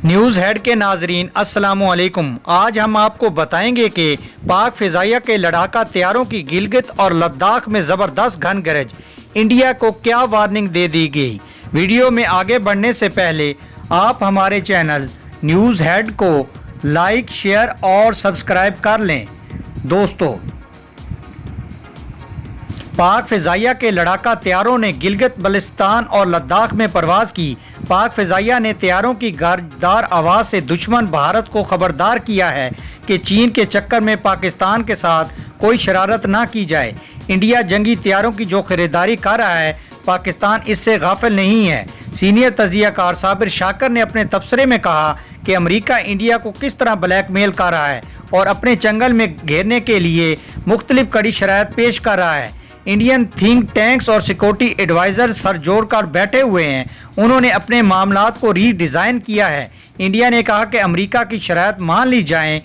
News head کے ناظرین السلام علیکم۔ آج ہم آپ کو بتائیں گے کہ پاک فضائیہ کے لڑاکا طیاروں کی گلگت اور لداخ میں زبردست گھن گرج، انڈیا کو کیا وارننگ دے دی گئی۔ ویڈیو میں آگے بڑھنے سے پہلے آپ ہمارے چینل نیوز ہیڈ کو لائک، شیئر اور سبسکرائب کر لیں۔ دوستو، پاک فضائیہ کے لڑاکا طیاروں نے گلگت بلتستان اور لداخ میں پرواز کی۔ پاک فضائیہ نے طیاروں کی گرجدار آواز سے دشمن بھارت کو خبردار کیا ہے کہ چین کے چکر میں پاکستان کے ساتھ کوئی شرارت نہ کی جائے۔ انڈیا جنگی طیاروں کی جو خریداری کر رہا ہے، پاکستان اس سے غافل نہیں ہے۔ سینئر تجزیہ کار صابر شاکر نے اپنے تبصرے میں کہا کہ امریکہ انڈیا کو کس طرح بلیک میل کر رہا ہے اور اپنے چنگل میں گھیرنے کے لیے مختلف کڑی شرائط پیش کر رہا ہے۔ انڈین تھنک ٹینکس اور سیکورٹی ایڈوائزر سر جوڑ کر بیٹھے ہوئے ہیں۔ انہوں نے اپنے معاملات کو ری ڈیزائن کیا ہے۔ انڈیا نے کہا کہ امریکہ کی شرائط مان لی جائیں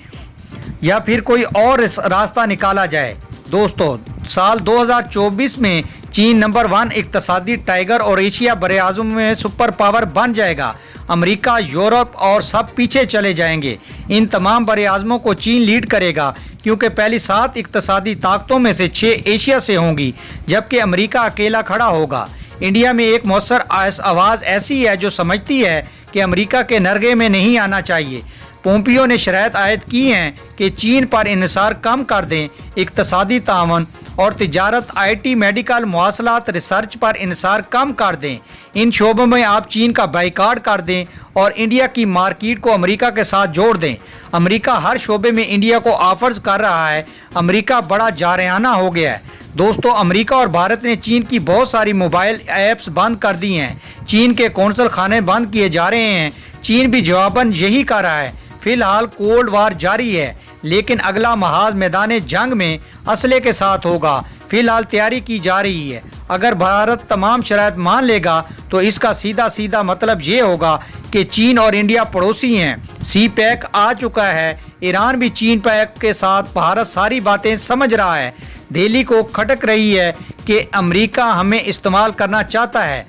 یا پھر کوئی اور راستہ نکالا جائے۔ دوستو، سال 2024 میں چین نمبر 1 اقتصادی ٹائیگر اور ایشیا براعظم میں سپر پاور بن جائے گا۔ امریکہ، یورپ اور سب پیچھے چلے جائیں گے۔ ان تمام براعظموں کو چین لیڈ کرے گا، کیونکہ پہلی 7 اقتصادی طاقتوں میں سے 6 ایشیا سے ہوں گی، جبکہ امریکہ اکیلا کھڑا ہوگا۔ انڈیا میں ایک مؤثر آواز ایسی ہے جو سمجھتی ہے کہ امریکہ کے نرغے میں نہیں آنا چاہیے۔ پومپیو نے شرائط عائد کی ہیں کہ چین پر انحصار کم کر دیں، اقتصادی تعاون اور تجارت، آئی ٹی، میڈیکل، مواصلات، ریسرچ پر انحصار کم کر دیں۔ ان شعبوں میں آپ چین کا بائیکاٹ کر دیں اور انڈیا کی مارکیٹ کو امریکہ کے ساتھ جوڑ دیں۔ امریکہ ہر شعبے میں انڈیا کو آفرز کر رہا ہے۔ امریکہ بڑا جارحانہ ہو گیا ہے۔ دوستو، امریکہ اور بھارت نے چین کی بہت ساری موبائل ایپس بند کر دی ہیں۔ چین کے قونصل خانے بند کیے جا رہے ہیں۔ چین بھی جواباً یہی کر رہا ہے۔ فی الحال کولڈ وار جاری ہے، لیکن اگلا محاذ میدان جنگ میں اسلحے کے ساتھ ہوگا۔ فی الحال تیاری کی جا رہی ہے۔ اگر بھارت تمام شرائط مان لے گا تو اس کا سیدھا مطلب یہ ہوگا کہ چین اور انڈیا پڑوسی ہیں۔ سی پیک آ چکا ہے۔ ایران بھی چین پیک کے ساتھ بھارت ساری باتیں سمجھ رہا ہے۔ دہلی کو کھٹک رہی ہے کہ امریکہ ہمیں استعمال کرنا چاہتا ہے۔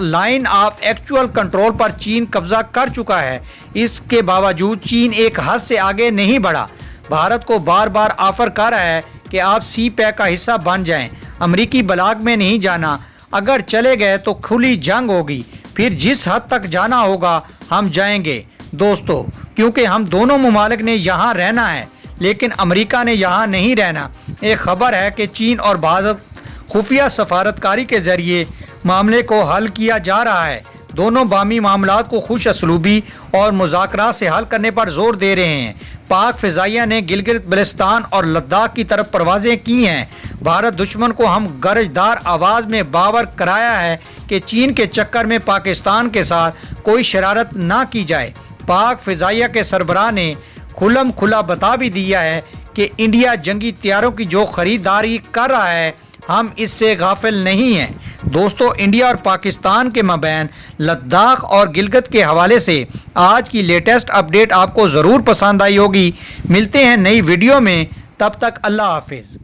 لائن آف ایکچوئل کنٹرول پر چین قبضہ کر چکا ہے۔ اس کے باوجود چین ایک حد سے آگے نہیں بڑھا۔ بھارت کو بار بار آفر کر رہا ہے کہ آپ سی پیک کا حصہ بن جائیں۔ امریکی بلاک میں نہیں جانا۔ اگر چلے گئے تو کھلی جنگ ہوگی۔ پھر جس حد تک جانا ہوگا ہم جائیں گے۔ دوستو، کیونکہ ہم دونوں ممالک نے یہاں رہنا ہے، لیکن امریکہ نے یہاں نہیں رہنا۔ ایک خبر ہے کہ چین اور بھارت خفیہ سفارتکاری کے ذریعے معاملے کو حل کیا جا رہا ہے۔ دونوں باہمی معاملات کو خوش اسلوبی اور مذاکرات سے حل کرنے پر زور دے رہے ہیں۔ پاک فضائیہ نے گلگت بلتستان اور لداخ کی طرف پروازیں کی ہیں۔ بھارت دشمن کو ہم گرجدار آواز میں باور کرایا ہے کہ چین کے چکر میں پاکستان کے ساتھ کوئی شرارت نہ کی جائے۔ پاک فضائیہ کے سربراہ نے کھلم کھلا بتا بھی دیا ہے کہ انڈیا جنگی طیاروں کی جو خریداری کر رہا ہے، ہم اس سے غافل نہیں ہیں۔ دوستو، انڈیا اور پاکستان کے مابین لداخ اور گلگت کے حوالے سے آج کی لیٹسٹ اپڈیٹ آپ کو ضرور پسند آئی ہوگی۔ ملتے ہیں نئی ویڈیو میں، تب تک اللہ حافظ۔